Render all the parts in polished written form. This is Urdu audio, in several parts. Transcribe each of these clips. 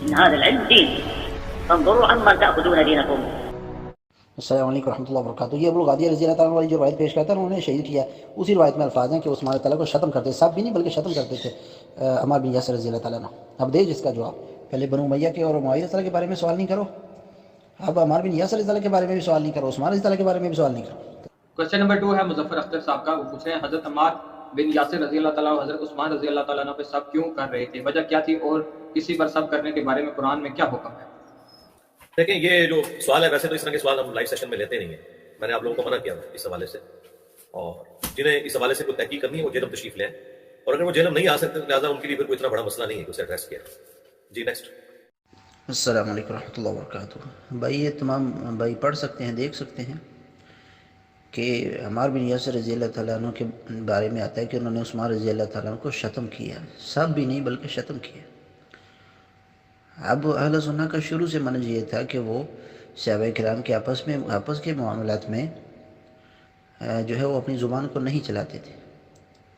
إن هذا العلم دين فانظروا عمن تأخذون دينكم. السلام علیکم ورحمۃ اللہ وبرکاتہ. یہ ابو الغادی رضی اللہ تعالیٰ والی جو روایت پیش کرتا ہے انہوں نے شہید کیا. اسی روایت میں الفاظ ہیں کہ عثمان تعالیٰ کو ختم کرتے، سب بھی نہیں بلکہ ختم کرتے تھے عمار بن یاسر رضی اللہ تعالیٰ نے. اب دے جس کا جواب. پہلے بنو امیہ کے اور معاویہ رضی اللہ کے بارے میں سوال نہیں کرو، اب عمار بن یاسر رضی اللہ کے بارے میں بھی سوال نہیں کرو، عثمان رضی اللہ کے بارے میں بھی سوال نہیں کرو. کوشچن نمبر 2 ہے مظفر اختر صاحب کا. وہ پوچھ رہے ہیں حضرت عمار بن یاسر رضی اللہ تعالیٰ اور حضرت عثمان رضی اللہ تعالیٰ پہ سب کیوں کر رہے تھے، وجہ کیا تھی، اور کسی پر سب کرنے کے بارے میں قرآن میں کیا حکم ہے؟ دیکھیں یہ جو سوال ہے، ویسے تو اس طرح کے سوال ہم لائیو سیشن میں لیتے نہیں ہیں. میں نے آپ لوگوں کو منع کیا اس حوالے سے، اور جنہیں اس حوالے سے کوئی تحقیق کرنی ہے وہ جہلم تشریف لیں، اور اگر وہ جہلم نہیں آ سکتے لہٰذا ان کے لیے پھر کوئی اتنا بڑا مسئلہ نہیں ہے کہ اسے ایڈریس کیا. جی نیکسٹ. السلام علیکم ورحمۃ اللہ وبرکاتہ. بھائی یہ تمام بھائی پڑھ سکتے ہیں، دیکھ سکتے ہیں کہ عمار بن یاسر رضی اللہ تعالیٰ عنہ کے بارے میں آتا ہے کہ انہوں نے عثمان رضی اللہ تعالیٰ عنہ کو شتم کیا، سب بھی نہیں بلکہ شتم کیا. اب اہل سنت کا شروع سے منہج یہ تھا کہ وہ صحابہ کرام کے آپس کے معاملات میں جو ہے وہ اپنی زبان کو نہیں چلاتے تھے،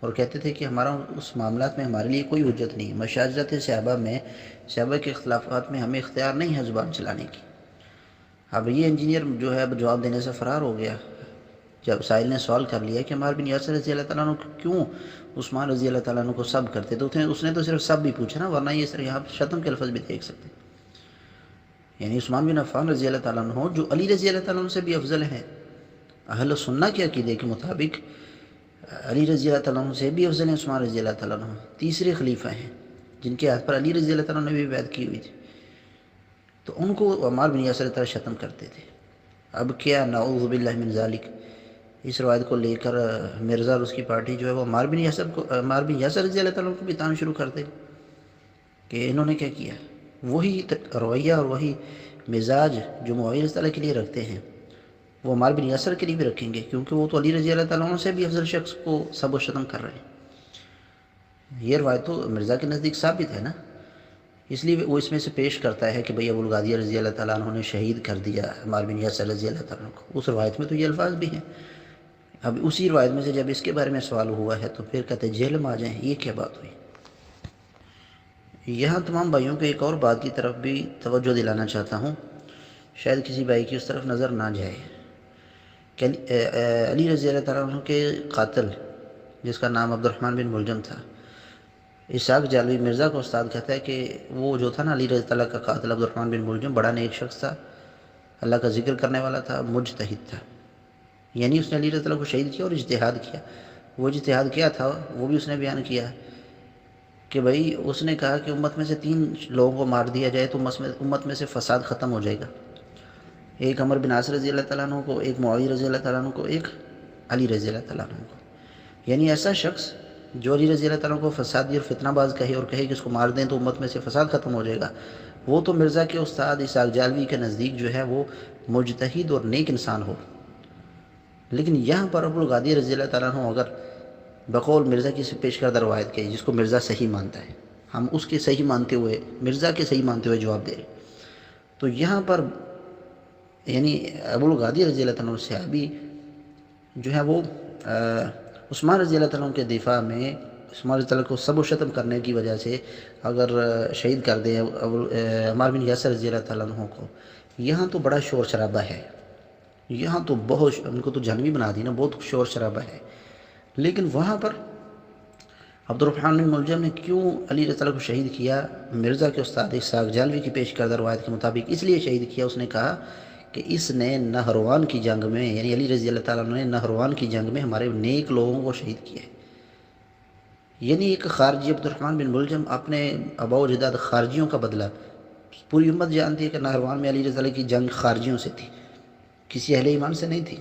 اور کہتے تھے کہ ہمارا اس معاملات میں ہمارے لیے کوئی حجت نہیں. مشاجرت صحابہ کے اختلافات میں ہمیں اختیار نہیں ہے زبان چلانے کی. اب یہ انجینئر جو ہے اب جواب دینے سے فرار ہو گیا جب سائل نے سوال کر لیا کہ عمار بن یاسر رضی اللہ تعالیٰ عنہ کیوں عثمان رضی اللہ تعالیٰ عنہ کو سب کرتے، تو اس نے تو صرف سب بھی پوچھا نا، ورنہ یہ صرف یہاں شتم کے الفاظ بھی دیکھ سکتے ہیں. یعنی عثمان بن عفان رضی اللہ تعالیٰ عنہ جو علی رضی اللہ تعالیٰ عنہ سے بھی افضل ہیں، اہل سنت کے عقیدے کے مطابق علی رضی اللہ تعالیٰ عنہ سے بھی افضل ہیں عثمان رضی اللہ تعالیٰ عنہ، تیسرے خلیفہ ہیں جن کے ہاتھ پر علی رضی اللہ تعالیٰ عنہ نے بھی بیعت کی ہوئی تھی. تو ان کو عمار بن یاسر طرح شتم کرتے تھے. اب کیا نعوذ باللہ من ذالک، اس روایت کو لے کر مرزا اور اس کی پارٹی جو ہے وہ عمار بن یاسر رضی اللہ تعالیٰ عنہ کو بھی تان شروع کر دے کہ انہوں نے کیا کیا. وہی رویہ اور وہی مزاج جو معاویہ رضی اللہ کے لیے رکھتے ہیں وہ عمار بن یاسر کے لیے بھی رکھیں گے، کیونکہ وہ تو علی رضی اللہ تعالیٰ عنہ سے بھی افضل شخص کو سب و شتم کر رہے ہیں. یہ روایت تو مرزا کے نزدیک ثابت ہے نا، اس لیے وہ اس میں سے پیش کرتا ہے کہ بھئی ابو الغادی رضی اللہ تعالیٰ عنہ نے شہید کر دیا عمار بن یاسر رضی اللہ تعالیٰ عنہ کو. اس روایت میں تو یہ الفاظ بھی ہیں. اب اسی روایت میں سے جب اس کے بارے میں سوال ہوا ہے تو پھر کہتے جیل میں آ جائیں، یہ کیا بات ہوئی. یہاں تمام بھائیوں کو ایک اور بات کی طرف بھی توجہ دلانا چاہتا ہوں، شاید کسی بھائی کی اس طرف نظر نہ جائے کہ علی رضی اللہ تعالیٰ عنہ کے قاتل جس کا نام عبد الرحمن بن ملجم تھا، اسحاق جعلوی مرزا کو استاد کہتا ہے کہ وہ جو تھا نا علی رضی اللہ کا قاتل عبد الرحمن بن ملجم بڑا نیک شخص تھا، اللہ کا ذکر کرنے والا تھا، مجتہد تھا. یعنی اس نے علی رضی اللہ کو شہید کیا اور اجتہاد کیا. وہ اجتہاد کیا تھا وہ بھی اس نے بیان کیا کہ بھئی اس نے کہا کہ امت میں سے 3 لوگوں کو مار دیا جائے تو امت میں سے فساد ختم ہو جائے گا. ایک عمر بن عاص رضی اللہ تعالیٰ عنہ کو، ایک معاویہ رضی اللہ تعالیٰ عنہ کو، ایک علی رضی اللہ تعالیٰ عنہ کو. یعنی ایسا شخص جو علی رضی اللہ تعالیٰ عنہ کو فسادی اور فتنہ باز کہے اور کہے کہ اس کو مار دیں تو امت میں سے فساد ختم ہو جائے گا، وہ تو مرزا کے استاد اسحاق جعلوی کے نزدیک جو ہے وہ مجتہد اور نیک انسان ہو. لیکن یہاں پر ابو الغادی رضی اللہ تعالیٰ عنہ اگر بقول مرزا کی پیش کردہ روایت کے جس کو مرزا صحیح مانتا ہے، ہم اس کے صحیح مانتے ہوئے مرزا کے صحیح مانتے ہوئے جواب دے رہے، تو یہاں پر یعنی ابو الغادی رضی اللہ تعالیٰ عنہ صحابی جو ہے وہ عثمان رضی اللہ تعالیٰ عنہ کے دفاع میں عثمان رضی اللہ عنہ کو سب و شتم کرنے کی وجہ سے اگر شہید کر دیں عمار بن یاسر رضی اللہ تعالیٰ عنہ کو، یہاں تو بڑا شور شرابہ ہے، یہاں تو بہت ان کو تو جہنمی بنا دی نا، بہت شور شرابہ ہے. لیکن وہاں پر عبد الرحمن بن ملجم نے کیوں علی رضی اللہ کو شہید کیا؟ مرزا کے استاد اسحاق جعلوی کی پیش کردہ روایت کے مطابق اس لیے شہید کیا، اس نے کہا کہ اس نے نہروان کی جنگ میں، یعنی علی رضی اللہ تعالیٰ عنہ نے نہروان کی جنگ میں ہمارے نیک لوگوں کو شہید کیا ہے. یعنی ایک خارجی عبد الرحمن بن ملجم اپنے آباء و اجداد خارجیوں کا بدلہ، پوری امت جانتی ہے کہ نہروان میں علی رضی اللہ کی جنگ خارجیوں سے تھی، کسی اہل ایمان سے نہیں تھی.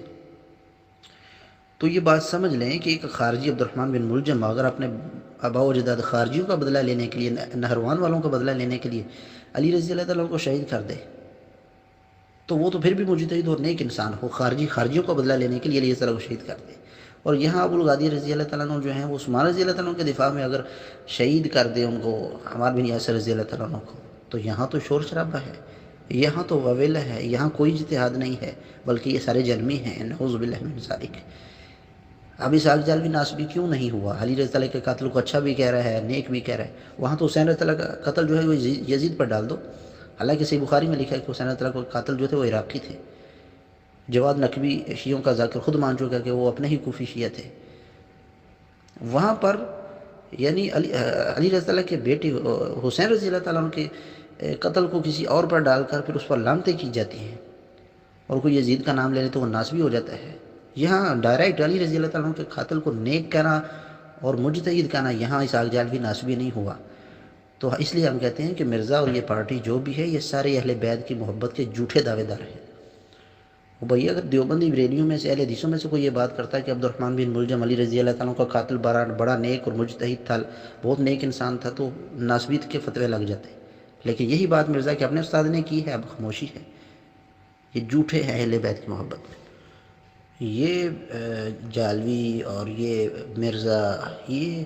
تو یہ بات سمجھ لیں کہ ایک خارجی عبد الرحمن بن ملجم اگر اپنے آباء و اجداد خارجیوں کا بدلہ لینے کے لیے، نہروان والوں کا بدلہ لینے کے لیے علی رضی اللہ تعالیٰ کو شہید کر دے تو وہ تو پھر بھی مجتہد اور نیک انسان ہو. خارجیوں کا بدلہ لینے کے لیے علی رضی اللہ کو شہید کر دے، اور یہاں ابو الغادی رضی اللہ تعالیٰ عنہ جو ہیں وہ عثمان رضی اللہ تعالیٰ عنہ کے دفاع میں اگر شہید کر دے ان کو، عمار بن یاسر رضی اللہ تعالیٰ عنہ کو، تو یہاں تو شور شرابہ ہے، یہاں تو وویلہ ہے، یہاں کوئی اجتہاد نہیں ہے، بلکہ یہ سارے جرمی ہیں. نعوذ باللہ من ذالک. اب اسحاق جعلوی ناسبی کیوں نہیں ہوا؟ علی رضی اللہ کے قاتل کو اچھا بھی کہہ رہا ہے، نیک بھی کہہ رہا ہے، وہاں تو حسین رضی اللہ کا قتل جو ہے وہ یزید پر ڈال دو۔ حالانکہ صحیح بخاری میں لکھا ہے کہ حسین رضی اللہ کے قاتل جو تھے وہ عراقی تھے۔ جواد نقوی شیعوں کا ذاکر خود مان چکا کہ وہ اپنے ہی کوفی شیعہ تھے۔ وہاں پر یعنی علی رضی اللہ کے بیٹے حسین رضی اللہ تعالیٰ عنہ کے قتل کو کسی اور پر ڈال کر پھر اس پر لعنتیں کی جاتی ہیں، اور کوئی یزید کا نام لے لے تو وہ ناسبی ہو جاتا ہے۔ یہاں ڈائریکٹ علی رضی اللہ تعالیٰ عنہ کے قاتل کو نیک کہنا اور مجتہد کہنا، یہاں اسحاق جعلوی ناسبی نہیں ہوا۔ تو اس لیے ہم کہتے ہیں کہ مرزا اور یہ پارٹی جو بھی ہے یہ سارے اہل بیت کی محبت کے جھوٹے دعوے دار ہیں۔ بھئی اگر دیوبندی بریلیوں میں سے اہل حدیثوں میں سے کوئی یہ بات کرتا ہے کہ عبد الرحمن بن ملجم علی رضی اللہ تعالیٰ عنہ کا قاتل بڑا نیک اور مجتہد تھا، بہت نیک انسان تھا، تو ناسبیت کے فتوے لگ جاتے ہیں۔ لیکن یہی بات مرزا کے اپنے استاد نے کی ہے، اب خاموشی ہے۔ یہ جھوٹے ہیں اہل بیت کی محبت میں۔ یہ جعلوی اور یہ مرزا، یہ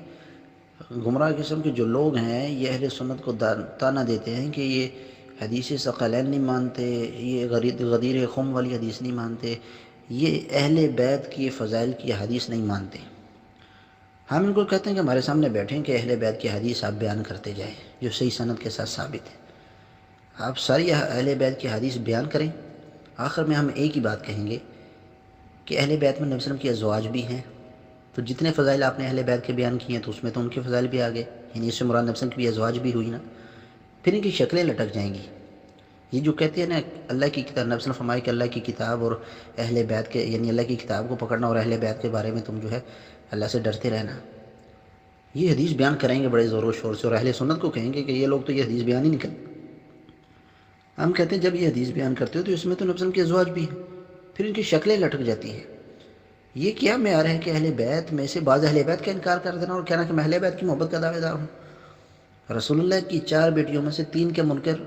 گمراہ قسم کے جو لوگ ہیں، یہ اہل سنت کو تانا دیتے ہیں کہ یہ حدیث ثقلین نہیں مانتے، یہ غدیر خم والی حدیث نہیں مانتے، یہ اہل بیت کی فضائل کی حدیث نہیں مانتے۔ ہم ان کو کہتے ہیں کہ ہمارے سامنے بیٹھیں کہ اہل بیت کی حدیث آپ بیان کرتے جائیں جو صحیح سند کے ساتھ ثابت ہے۔ آپ ساری اہل بیت کی حدیث بیان کریں، آخر میں ہم ایک ہی بات کہیں گے کہ اہل بیت میں نبی صلی اللہ علیہ وسلم کی ازواج بھی ہیں، تو جتنے فضائل آپ نے اہل بیت کے بیان کیے ہیں تو اس میں تو ان کے فضائل بھی آگے، یعنی اس سے مراد نبی صلی اللہ علیہ وسلم کی بھی ازواج بھی ہوئی نا۔ پھر ان کی شکلیں لٹک جائیں گی۔ یہ جو کہتے ہیں نا اللہ کی کتاب، نبی صلی اللہ علیہ وسلم فرمائے کہ اللہ کی کتاب اور اہل بیت کے، یعنی اللہ کی کتاب کو پکڑنا اور اہل بیت کے بارے میں تم جو ہے اللہ سے ڈرتے رہنا، یہ حدیث بیان کریں گے بڑے زور و شور سے، اور اہل سنت کو کہیں گے کہ یہ لوگ تو یہ حدیث بیان ہی نہیں کرتے۔ ہم کہتے ہیں جب یہ حدیث بیان کرتے ہو تو اس میں تو نبی صلی اللہ علیہ وسلم کی ازواج بھی ہیں، پھر ان کی شکلیں لٹک جاتی ہیں۔ یہ کیا معیار ہے کہ اہل بیت میں سے بعض اہل بیت کا انکار کر دینا اور کہنا کہ میں اہل بیت کی محبت کا دعوے دار ہوں؟ رسول اللہ کی 4 بیٹیوں میں سے 3 کے منکر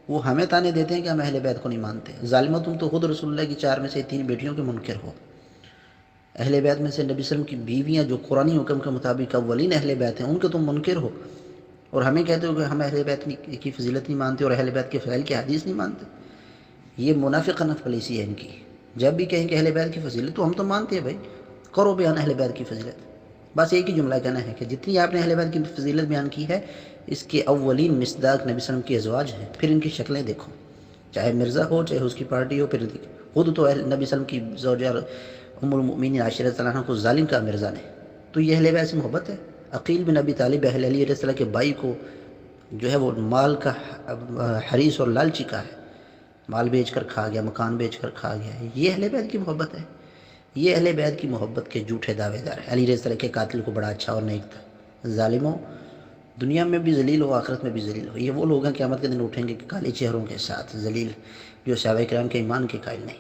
وہ ہمیں تانے دیتے ہیں کہ ہم اہل بیت کو نہیں مانتے۔ ظالمہ تم تو خود رسول اللہ کی 4 میں سے 3 بیٹیوں کے منکر ہو۔ اہل بیت میں سے نبی صلی اللہ علیہ وسلم کی بیویاں جو قرآنی حکم کے مطابق اولین اہل بیت ہیں ان کے تم منکر ہو، اور ہمیں کہتے ہو کہ ہم اہل بیت کی فضیلت نہیں مانتے اور اہل بیت کے فضائل کی حدیث نہیں مانتے۔ یہ منافقانہ پالیسی ہے ان کی۔ جب بھی کہیں کہ اہل بیت کی فضیلت تو ہم تو مانتے ہیں بھائی، کرو بیان اہل بیت کی فضیلت۔ بس ایک ہی جملہ کہنا ہے کہ جتنی آپ نے اہل بیت کی فضیلت بیان کی ہے اس کے اولین مصداق نبی صلی اللہ علیہ وسلم کی ازواج ہیں، پھر ان کی شکلیں دیکھو، چاہے مرزا ہو چاہے اس کی پارٹی ہو، پھر خود تو نبی صلی اللہ علیہ وسلم کی زوجہ ام المؤمنین عائشہ رضی اللہ عنہ کو ظالم کا مرزا نے، تو یہ اہل بیت سے محبت ہے؟ عقیل بن ابی طالب اہل علی رضی اللہ کے بھائی کو جو ہے وہ مال کا حریص اور لالچی کا ہے، مال بیچ کر کھا گیا، مکان بیچ کر کھا گیا، یہ اہل بیت کی محبت ہے؟ یہ اہل بیت کی محبت کے جھوٹے دعوے دار ہیں۔ علی رضی اللہ کے قاتل کو بڑا اچھا اور نیک تھا۔ ظالموں، دنیا میں بھی ذلیل ہو آخرت میں بھی ذلیل ہو۔ یہ وہ لوگ ہیں قیامت کے دن اٹھیں گے کہ کالے چہروں کے ساتھ ذلیل، جو صحابہ کرام کے ایمان کے قائل نہیں۔